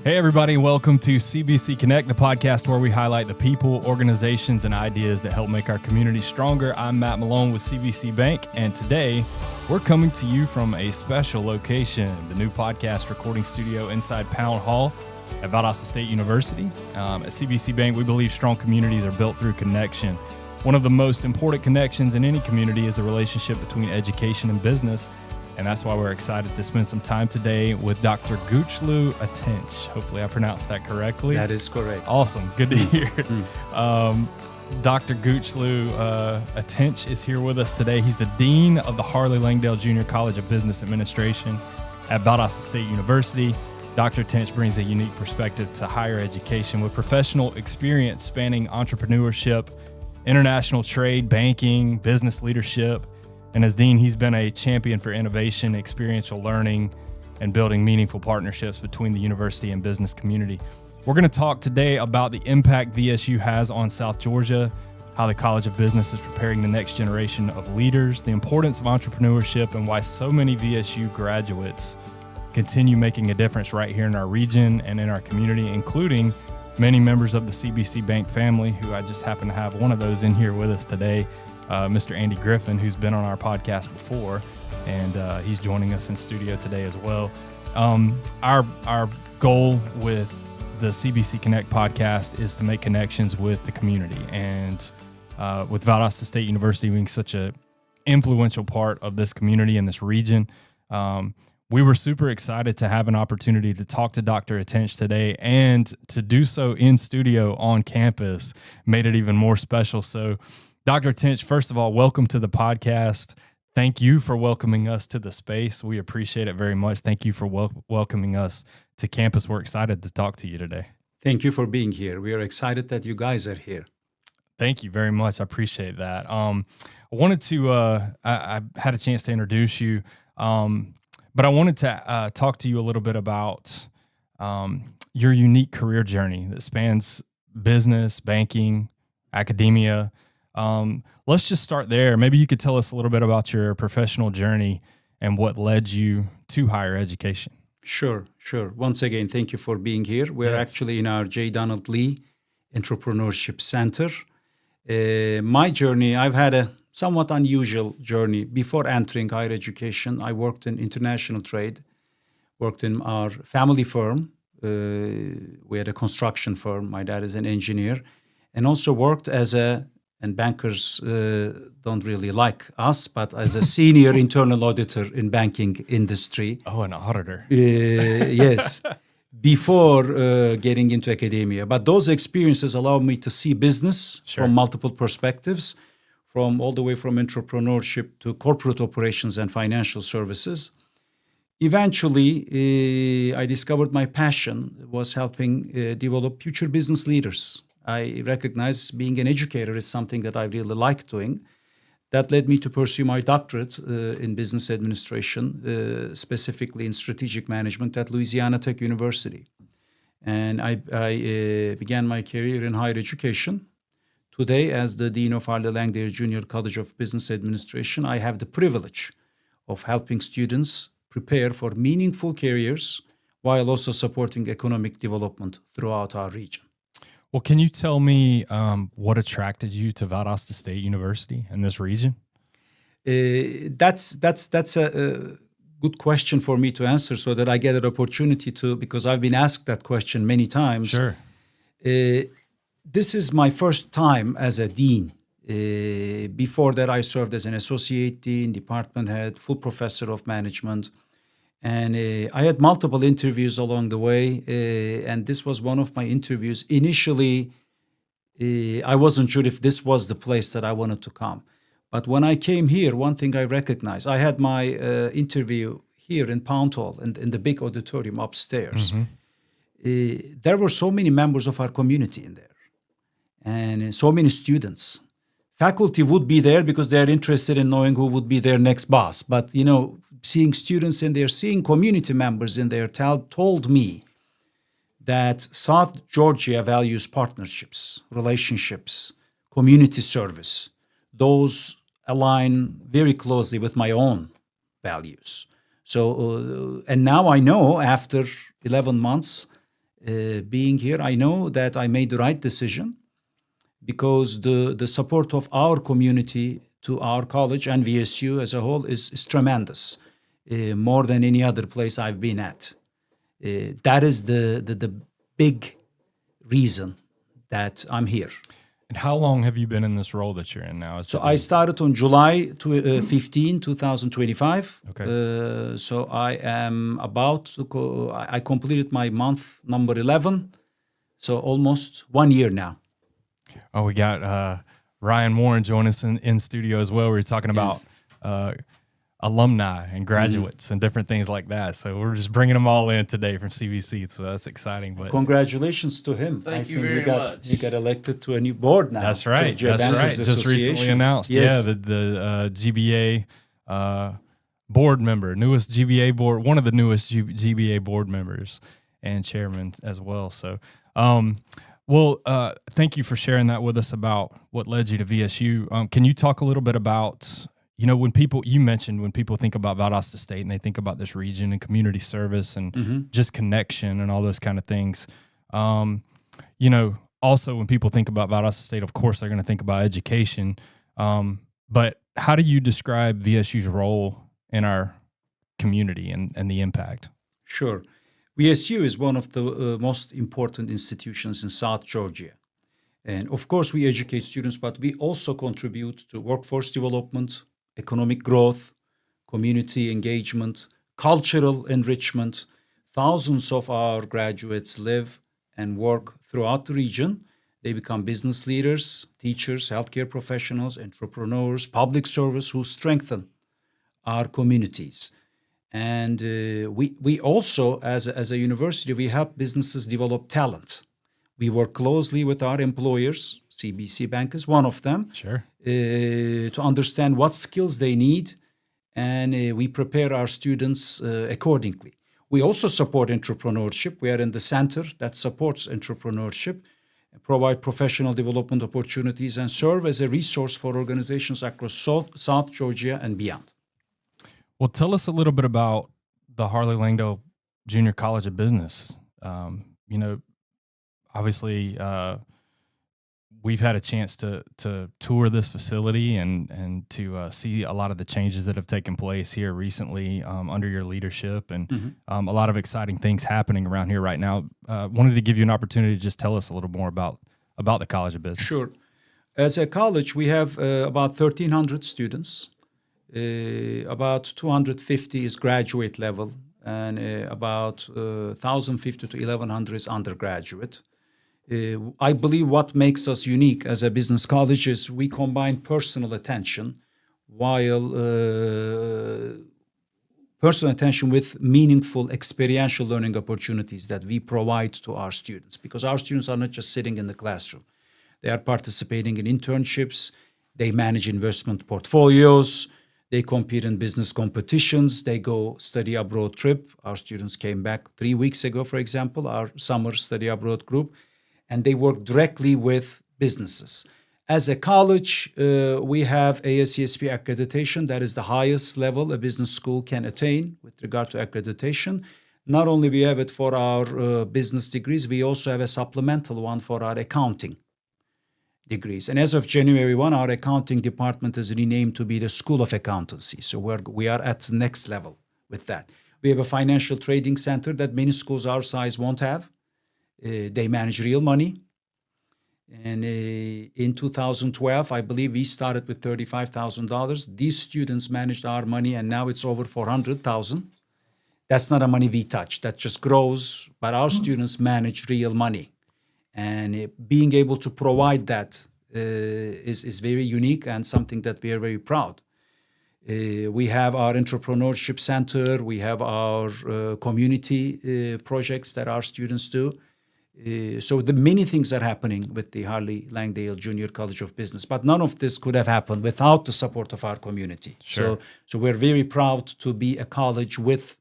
Hey everybody, welcome to CBC Connect, the podcast where we highlight the people, organizations, and ideas that help make our community stronger. I'm Matt Malone with CBC Bank, and today we're coming to you from a special location, the new podcast recording studio inside Pound Hall at Valdosta State University. At CBC Bank, we believe strong communities are built through connection. One of the most important connections in any community is the relationship between education and business. And that's why we're excited to spend some time today with Dr. Guclu Atinc. Hopefully I pronounced that correctly. That is correct. Awesome. Good to hear. Dr. Guclu Atinc is here with us today. He's the Dean of the Harley Langdale Jr. College of Business Administration at Valdosta State University. Dr. Atinc brings a unique perspective to higher education with professional experience spanning entrepreneurship, international trade, banking, business leadership. And as Dean, he's been a champion for innovation, experiential learning, and building meaningful partnerships between the university and business community. We're going to talk today about the impact VSU has on South Georgia, how the College of Business is preparing the next generation of leaders, the importance of entrepreneurship, and why so many VSU graduates continue making a difference right here in our region and in our community, including many members of the CBC Bank family, who I just happen to have one of those in here with us today. Mr. Andy Griffin, who's been on our podcast before, and he's joining us in studio today as well. Our goal with the CBC Connect podcast is to make connections with the community, and with Valdosta State University being such an influential part of this community and this region, we were super excited to have an opportunity to talk to Dr. Atinc today, and to do so in studio on campus made it even more special. So Dr. Atinc, first of all, welcome to the podcast. Thank you for welcoming us to the space. We appreciate it very much. Thank you for welcoming us to campus. We're excited to talk to you today. Thank you for being here. We are excited that you guys are here. Thank you very much. I appreciate that. I wanted to, I had a chance to introduce you, but I wanted to talk to you a little bit about your unique career journey that spans business, banking, academia. Let's just start there. Maybe you could tell us a little bit about your professional journey and what led you to higher education. Sure. Once again, thank you for being here. We're actually in our J. Donald Lee Entrepreneurship Center. My journey, I've had a somewhat unusual journey. Before entering higher education, I worked in international trade, worked in our family firm. We had a construction firm. My dad is an engineer, and also worked as and bankers don't really like us, but as a senior internal auditor in banking industry. Oh, an auditor. Yes, before getting into academia. But those experiences allow me to see business from multiple perspectives, from all the way from entrepreneurship to corporate operations and financial services. Eventually, I discovered my passion was helping develop future business leaders. I recognize being an educator is something that I really like doing. That led me to pursue my doctorate in business administration, specifically in strategic management at Louisiana Tech University. And I began my career in higher education. Today, as the Dean of Harley Langdale Jr. College of Business Administration, I have the privilege of helping students prepare for meaningful careers while also supporting economic development throughout our region. Well, can you tell me what attracted you to Valdosta State University in this region? That's a good question for me to answer, so that I get an opportunity to, because I've been asked that question many times. Sure. This is my first time as a dean. Before that, I served as an associate dean, department head, full professor of management. And I had multiple interviews along the way, and this was one of my interviews. Initially, I wasn't sure if this was the place that I wanted to come. But when I came here, one thing I recognized, I had my interview here in Pound Hall, in the big auditorium upstairs. Mm-hmm. There were so many members of our community in there, and so many students. Faculty would be there because they're interested in knowing who would be their next boss. But, seeing students in there, seeing community members in there told me that South Georgia values partnerships, relationships, community service. Those align very closely with my own values. So, and now I know after 11 months being here. I know that I made the right decision because the support of our community to our college and VSU as a whole is tremendous, more than any other place I've been at. That is the big reason that I'm here. And how long have you been in this role that you're in now? So I started on July 15, 2025. Okay. So I am about to I completed my month number 11. So almost 1 year now. Oh, we got Ryan Warren joining us in studio as well. We were talking about alumni and graduates and different things like that. So we're just bringing them all in today from CBC. So that's exciting. But congratulations to him. Thank you very much. You got elected to a new board now. That's right. That's right. Just recently announced. Yes. Yeah, the GBA board member, newest GBA board, one of the newest GBA board members and chairman as well. So, thank you for sharing that with us about what led you to VSU. Can you talk a little bit about, when people think about Valdosta State and they think about this region and community service and just connection and all those kind of things, also when people think about Valdosta State, of course, they're going to think about education. But how do you describe VSU's role in our community and the impact? Sure. VSU is one of the most important institutions in South Georgia. And of course, we educate students, but we also contribute to workforce development, economic growth, community engagement, cultural enrichment. Thousands of our graduates live and work throughout the region. They become business leaders, teachers, healthcare professionals, entrepreneurs, public service who strengthen our communities. And we also, as a university, we help businesses develop talent. We work closely with our employers. CBC Bank is one of them. Sure. To understand what skills they need, and we prepare our students accordingly. We also support entrepreneurship. We are in the center that supports entrepreneurship, provide professional development opportunities, and serve as a resource for organizations across South Georgia and beyond. Well, tell us a little bit about the Harley Langdale Jr. College of Business. Obviously, we've had a chance to tour this facility and to see a lot of the changes that have taken place here recently under your leadership, and a lot of exciting things happening around here right now. Wanted to give you an opportunity to just tell us a little more about the College of Business. Sure. As a college, we have about 1,300 students. About 250 is graduate level, and about 1,050 to 1,100 is undergraduate. I believe what makes us unique as a business college is we combine personal attention with meaningful experiential learning opportunities that we provide to our students, because our students are not just sitting in the classroom. They are participating in internships, they manage investment portfolios, they compete in business competitions, they go study abroad trip. Our students came back 3 weeks ago, for example, our summer study abroad group, and they work directly with businesses. As a college, we have ASCSP accreditation. That is the highest level a business school can attain with regard to accreditation. Not only we have it for our business degrees, we also have a supplemental one for our accounting degrees. And as of January 1, our accounting department is renamed to be the School of Accountancy. So we are at the next level with that. We have a financial trading center that many schools our size won't have. They manage real money. And in 2012, I believe we started with $35,000. These students managed our money, and now it's over $400,000. That's not a money we touch. That just grows. But our students manage real money. And being able to provide that is very unique and something that we are very proud. We have our entrepreneurship center. We have our community projects that our students do. So the many things are happening with the Harley Langdale Jr. College of Business, but none of this could have happened without the support of our community. Sure. So we're very proud to be a college with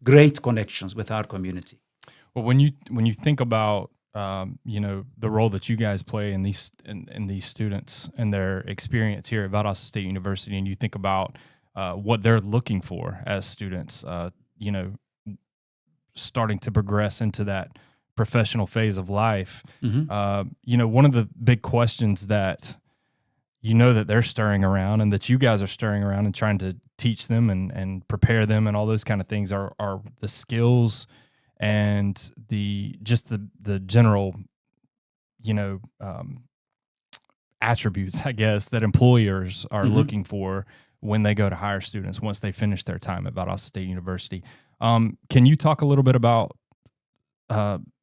great connections with our community. Well, when you think about the role that you guys play in these students and their experience here at Valdosta State University, and you think about what they're looking for as students, starting to progress into that professional phase of life, one of the big questions that that they're stirring around and that you guys are stirring around and trying to teach them and prepare them and all those kind of things are the skills and the general, attributes, I guess, that employers are looking for when they go to hire students once they finish their time at Valdosta State University. Can you talk a little bit about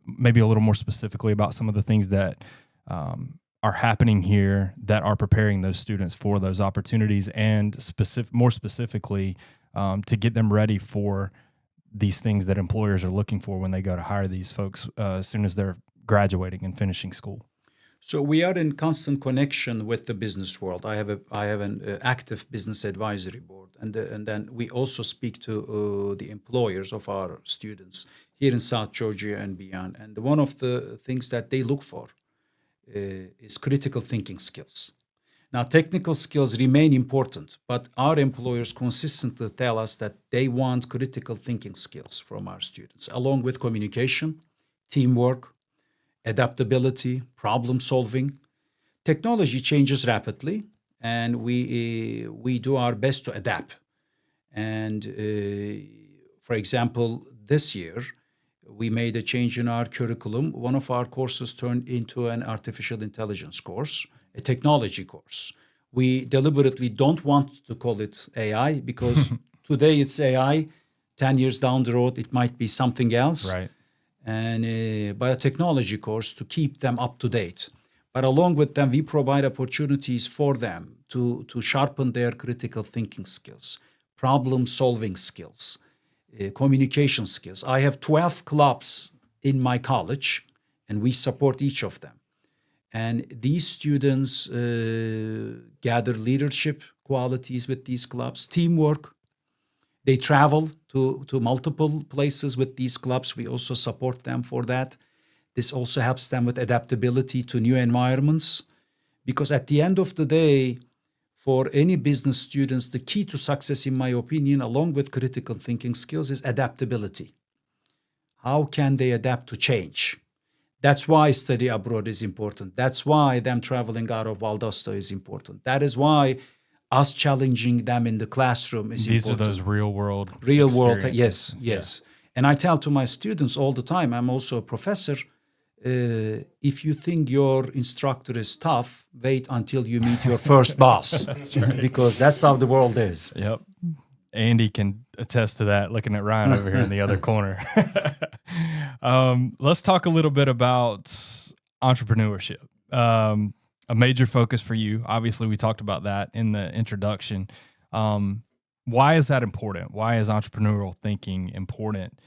maybe a little more specifically about some of the things that are happening here that are preparing those students for those opportunities and more specifically to get them ready for these things that employers are looking for when they go to hire these folks as soon as they're graduating and finishing school? So we are in constant connection with the business world. I have an active business advisory board, and then we also speak to the employers of our students here in South Georgia and beyond. And one of the things that they look for is critical thinking skills. Now, technical skills remain important, but our employers consistently tell us that they want critical thinking skills from our students, along with communication, teamwork, adaptability, problem solving. Technology changes rapidly, and we do our best to adapt. And for example, this year, we made a change in our curriculum. One of our courses turned into an artificial intelligence course, a technology course. We deliberately don't want to call it AI because today it's AI. 10 years down the road, it might be something else. Right. And but a technology course to keep them up to date. But along with them, we provide opportunities for them to sharpen their critical thinking skills, problem solving skills, communication skills. I have 12 clubs in my college, and we support each of them. And these students gather leadership qualities with these clubs, teamwork. They travel to multiple places with these clubs. We also support them for that. This also helps them with adaptability to new environments. Because at the end of the day, for any business students, the key to success, in my opinion, along with critical thinking skills, is adaptability. How can they adapt to change? That's why study abroad is important. That's why them traveling out of Valdosta is important. That is why us challenging them in the classroom is important. These are those real world yes. Yeah. And I tell to my students all the time, I'm also a professor, if you think your instructor is tough, wait until you meet your first boss. Because that's how the world is. Yep. Andy can attest to that, looking at Ryan over here in the other corner. Let's talk a little bit about entrepreneurship. A major focus for you. Obviously, we talked about that in the introduction. Why is that important? Why is entrepreneurial thinking important?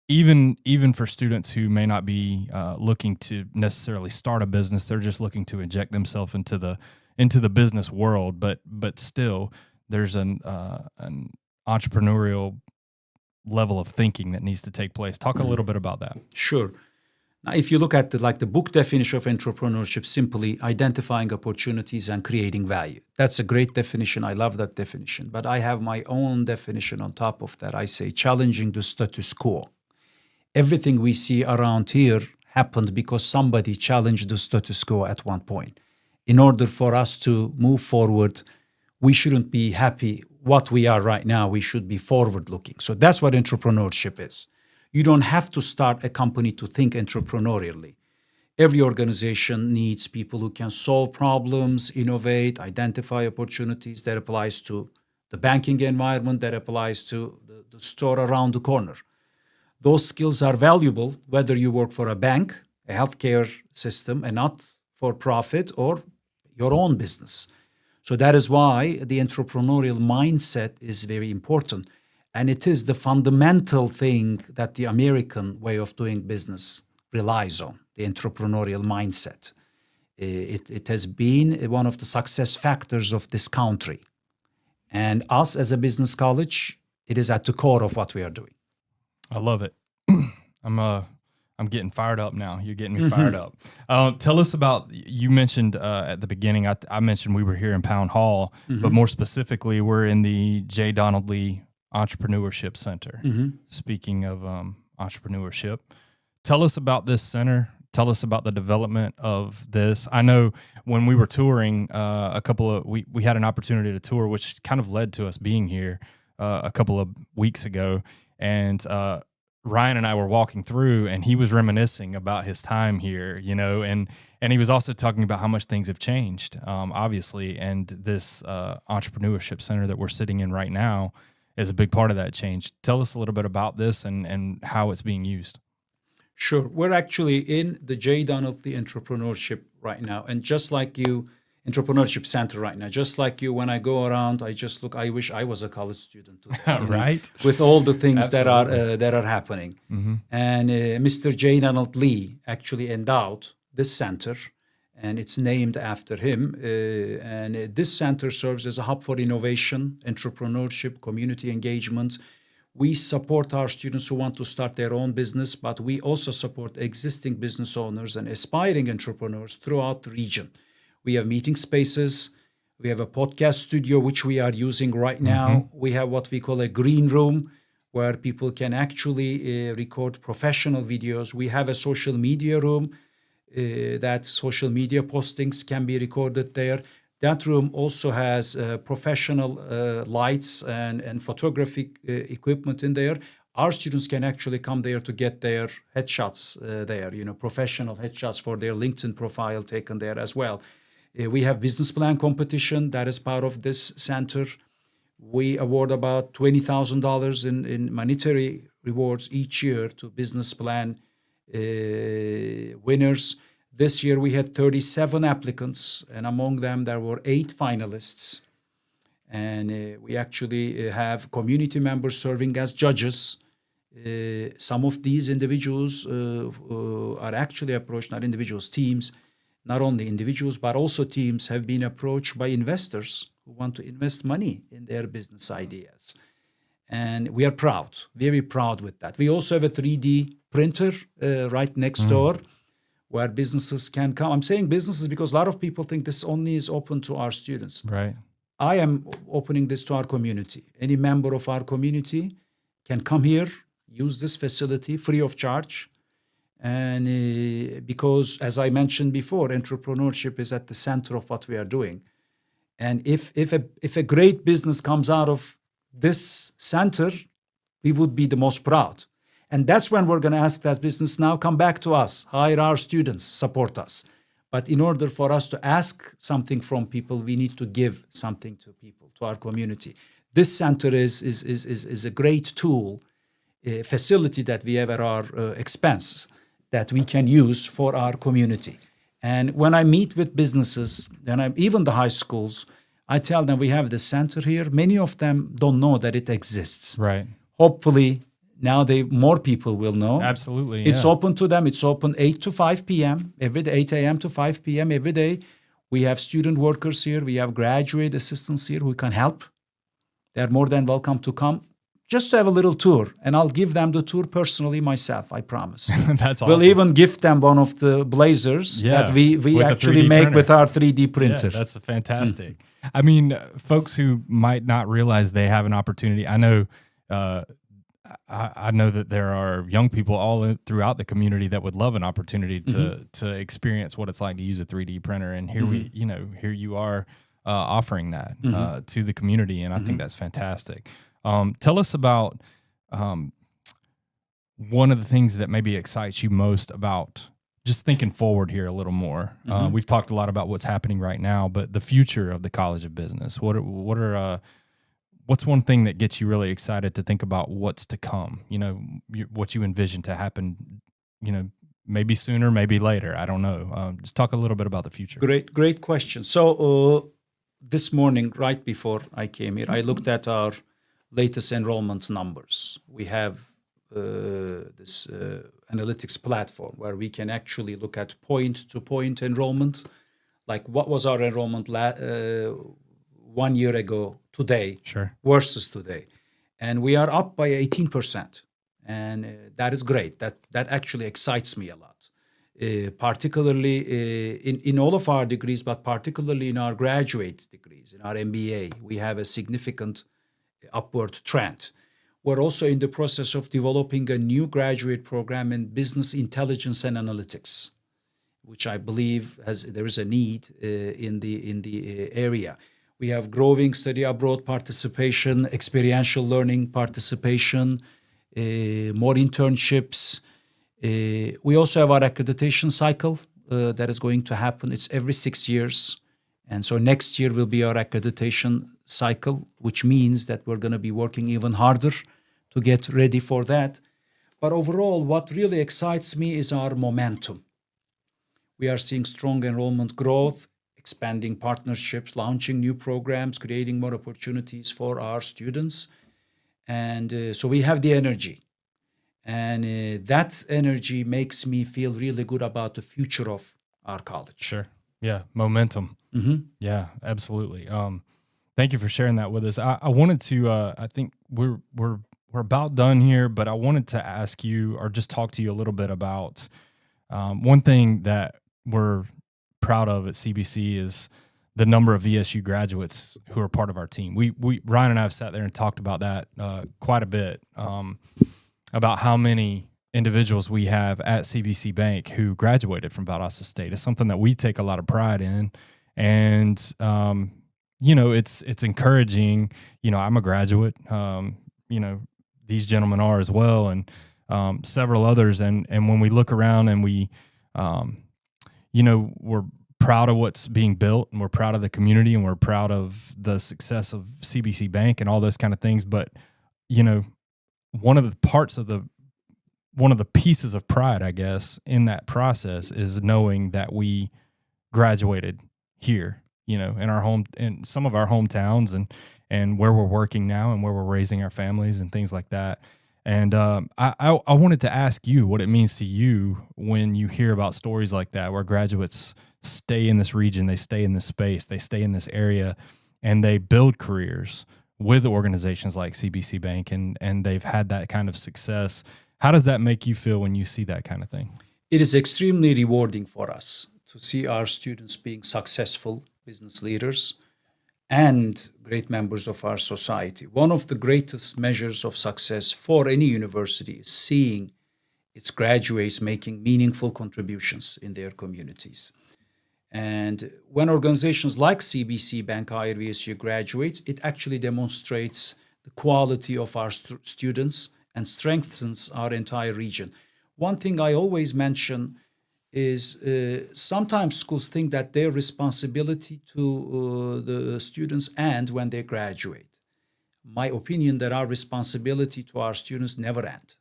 Even for students who may not be looking to necessarily start a business, they're just looking to inject themselves into the business world. But still, there's an entrepreneurial level of thinking that needs to take place. Talk a little bit about that. Sure. Now, if you look at the book definition of entrepreneurship, simply identifying opportunities and creating value. That's a great definition. I love that definition. But I have my own definition on top of that. I say challenging the status quo. Everything we see around here happened because somebody challenged the status quo at one point. In order for us to move forward, we shouldn't be happy what we are right now. We should be forward-looking. So that's what entrepreneurship is. You don't have to start a company to think entrepreneurially. Every organization needs people who can solve problems, innovate, identify opportunities. That applies to the banking environment, that applies to the store around the corner. Those skills are valuable whether you work for a bank, a healthcare system, a not-for-profit, or your own business. So that is why the entrepreneurial mindset is very important. And it is the fundamental thing that the American way of doing business relies on, the entrepreneurial mindset. It has been one of the success factors of this country. And us as a business college, it is at the core of what we are doing. I love it. I'm getting fired up now. You're getting me fired up. Tell us about, you mentioned at the beginning, I mentioned we were here in Pound Hall, but more specifically, we're in the J. Donald Lee Entrepreneurship Center. Speaking of entrepreneurship, tell us about this center. Tell us about the development of this. I know when we were touring we had an opportunity to tour, which kind of led to us being here a couple of weeks ago. And Ryan and I were walking through, and he was reminiscing about his time here, you know, and he was also talking about how much things have changed, obviously. And this entrepreneurship center that we're sitting in right now is a big part of that change. Tell us a little bit about this and how it's being used. Sure. We're actually in the J. Donald Lee Entrepreneurship right now. And just like you, Entrepreneurship Center right now, just like you, when I go around, I just look, I wish I was a college student today, right? With all the things that are happening. Mm-hmm. And Mr. J. Donald Lee actually endowed this center, and it's named after him. And this center serves as a hub for innovation, entrepreneurship, community engagement. We support our students who want to start their own business, but we also support existing business owners and aspiring entrepreneurs throughout the region. We have meeting spaces. We have a podcast studio, which we are using right now. Mm-hmm. We have what we call a green room, where people can actually record professional videos. We have a social media room that social media postings can be recorded there. That room also has professional lights and photographic equipment in there. Our students can actually come there to get their headshots there, you know, professional headshots for their LinkedIn profile taken there as well. We have business plan competition that is part of this center. We award about $20,000 in monetary rewards each year to business plan winners. This year we had 37 applicants, and among them there were 8 finalists. And we actually have community members serving as judges. Some of these individuals are actually approached, not individuals, teams. Not only individuals, but also teams have been approached by investors who want to invest money in their business ideas. And we are proud, very proud with that. We also have a 3D printer right next door, where businesses can come. I'm saying businesses because a lot of people think this only is open to our students. Right. I am opening this to our community. Any member of our community can come here, use this facility free of charge. And because, as I mentioned before, entrepreneurship is at the center of what we are doing. And if a great business comes out of this center, we would be the most proud. And that's when we're going to ask that business, now come back to us, hire our students, support us. But in order for us to ask something from people, we need to give something to people, to our community. This center is a great tool, a facility that we have at our expense that we can use for our community. And when I meet with businesses, and even the high schools, I tell them we have this center here. Many of them don't know that it exists. Right. Hopefully, now more people will know. Absolutely. It's open to them. It's open 8 to 5 p.m. every day, 8 a.m. to 5 p.m. every day. We have student workers here. We have graduate assistants here who can help. They're more than welcome to come just to have a little tour. And I'll give them the tour personally myself, I promise. That's awesome. We'll even gift them one of the blazers that we actually make printer. With our 3D printer. Yeah, that's fantastic. I mean, folks who might not realize they have an opportunity, I know I know that there are young people all throughout the community that would love an opportunity to experience what it's like to use a 3D printer. And here here you are offering that to the community, and I think that's fantastic. Tell us about one of the things that maybe excites you most about just thinking forward here a little more. We've talked a lot about what's happening right now, but the future of the College of Business. What's one thing that gets you really excited to think about what's to come? You know, what you envision to happen, you know, maybe sooner, maybe later. I don't know. Just talk a little bit about the future. Great question. So this morning, right before I came here, I looked at our latest enrollment numbers. We have this analytics platform where we can actually look at point-to-point enrollment, like what was our enrollment 1 year ago today versus today. And we are up by 18%. And that is great. That actually excites me a lot, particularly in all of our degrees, but particularly in our graduate degrees, in our MBA. We have a significant upward trend. We're also in the process of developing a new graduate program in business intelligence and analytics, which I believe there is a need in the area. We have growing study abroad participation, experiential learning participation, more internships. We also have our accreditation cycle that is going to happen. It's every 6 years. And so next year will be our accreditation cycle, which means that we're going to be working even harder to get ready for that. But overall, what really excites me is our momentum. We are seeing strong enrollment growth, expanding partnerships, launching new programs, creating more opportunities for our students. And so we have the energy. And that energy makes me feel really good about the future of our college. Sure. Yeah. Momentum. Mm-hmm. Yeah, absolutely. Thank you for sharing that with us. I wanted to, I think we're about done here, but I wanted to ask you or just talk to you a little bit about one thing that we're proud of at CBC is the number of VSU graduates who are part of our team. Ryan and I have sat there and talked about that quite a bit, about how many individuals we have at CBC Bank who graduated from Valdosta State. It's something that we take a lot of pride in. And, it's encouraging. I'm a graduate, these gentlemen are as well, and several others. And when we look around and we, we're proud of what's being built, and we're proud of the community, and we're proud of the success of CBC Bank and all those kind of things. But, one of the pieces of pride, I guess, in that process is knowing that we graduated here, in our home, in some of our hometowns, and where we're working now and where we're raising our families and things like that. And I wanted to ask you what it means to you when you hear about stories like that, where graduates stay in this region, they stay in this space, they stay in this area, and they build careers with organizations like CBC Bank, and they've had that kind of success. How does that make you feel when you see that kind of thing? It is extremely rewarding for us to see our students being successful business leaders and great members of our society. One of the greatest measures of success for any university is seeing its graduates making meaningful contributions in their communities. And when organizations like CBC Bank hire VSU graduates, it actually demonstrates the quality of our students and strengthens our entire region. One thing I always mention is sometimes schools think that their responsibility to the students ends when they graduate. My opinion that our responsibility to our students never ends.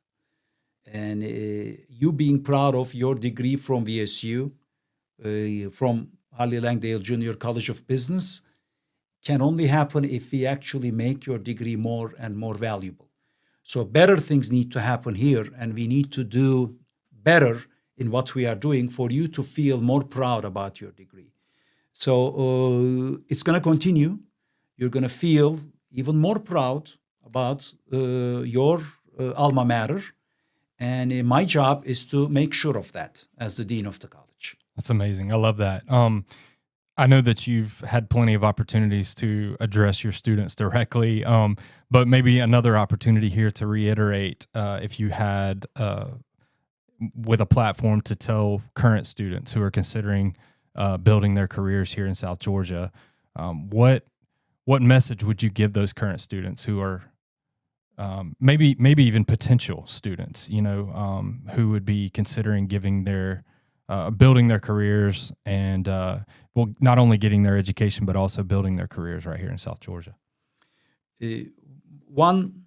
And you being proud of your degree from VSU, from Harley Langdale Jr. College of Business, can only happen if we actually make your degree more and more valuable. So better things need to happen here, and we need to do better in what we are doing for you to feel more proud about your degree. So it's going to continue. You're going to feel even more proud about your alma mater. And my job is to make sure of that as the dean of the college. That's amazing. I love that. I know that you've had plenty of opportunities to address your students directly, but maybe another opportunity here to reiterate, if you had with a platform to tell current students who are considering building their careers here in South Georgia, what message would you give those current students who are maybe even potential students, who would be considering giving their building their careers and not only getting their education but also building their careers right here in South Georgia? One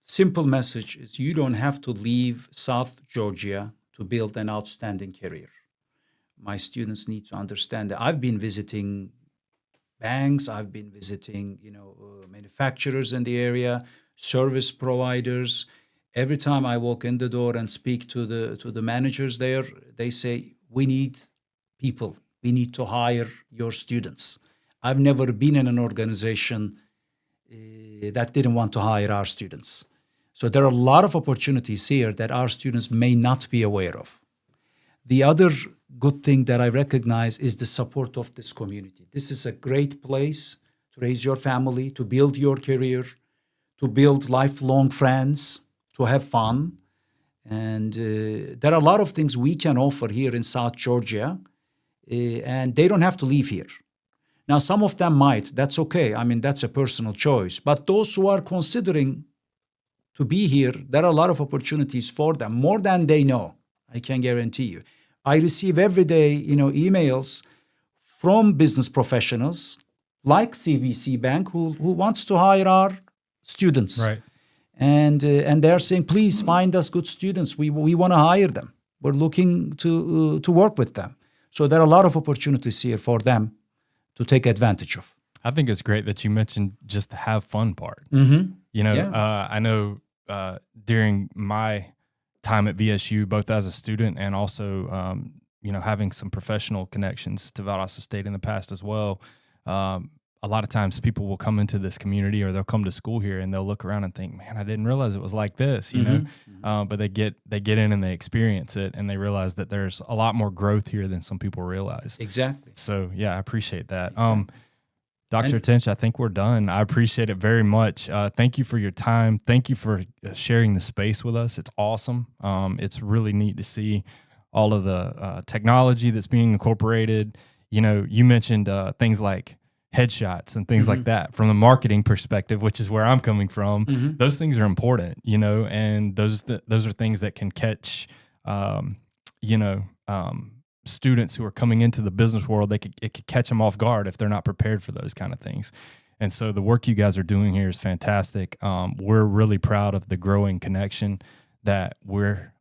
simple message is you don't have to leave South Georgia to build an outstanding career. My students need to understand that. I've been visiting banks, I've been visiting, manufacturers in the area, service providers. Every time I walk in the door and speak to the managers there, they say, we need people. We need to hire your students. I've never been in an organization that didn't want to hire our students. So there are a lot of opportunities here that our students may not be aware of. The other good thing that I recognize is the support of this community. This is a great place to raise your family, to build your career, to build lifelong friends, to have fun. And there are a lot of things we can offer here in South Georgia, and they don't have to live here. Now, some of them might. That's okay. I mean, that's a personal choice. But those who are considering to be here, there are a lot of opportunities for them, more than they know. I can guarantee you. I receive every day, emails from business professionals like CBC Bank who wants to hire our students. Right. And they're saying, please find us good students. We want to hire them. We're looking to work with them. So there are a lot of opportunities here for them to take advantage of. I think it's great that you mentioned just the have fun part. Mm-hmm. I know during my time at VSU, both as a student and also, having some professional connections to Valdosta State in the past as well, a lot of times people will come into this community or they'll come to school here and they'll look around and think, man, I didn't realize it was like this, but they get in and they experience it and they realize that there's a lot more growth here than some people realize. Exactly. So yeah, I appreciate that. Dr. Atinc, I think we're done. I appreciate it very much. Thank you for your time. Thank you for sharing the space with us. It's awesome. It's really neat to see all of the technology that's being incorporated. You mentioned things like headshots and things like that from the marketing perspective, which is where I'm coming from. Those things are important, and those are things that can catch, students who are coming into the business world. It could catch them off guard if they're not prepared for those kind of things. And so the work you guys are doing here is fantastic. We're really proud of the growing connection that we're,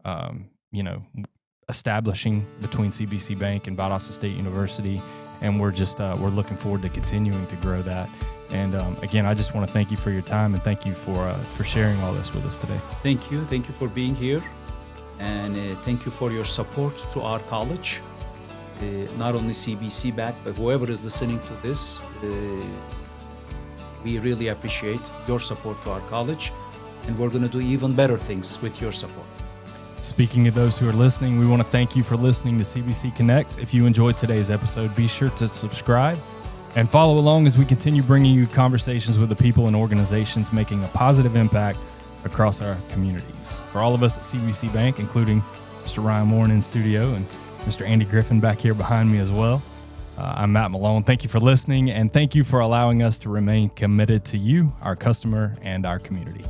establishing between CBC Bank and Valdosta State University. And we're looking forward to continuing to grow that. And again, I just want to thank you for your time and thank you for sharing all this with us today. Thank you. Thank you for being here. And thank you for your support to our college. Not only CBC Bank, but whoever is listening to this, we really appreciate your support to our college. And we're going to do even better things with your support. Speaking of those who are listening, we want to thank you for listening to CBC Connect. If you enjoyed today's episode, be sure to subscribe and follow along as we continue bringing you conversations with the people and organizations making a positive impact across our communities. For all of us at CBC Bank, including Mr. Ryan Warren in studio and Mr. Andy Griffin back here behind me as well, I'm Matt Malone. Thank you for listening, and thank you for allowing us to remain committed to you, our customer, and our community.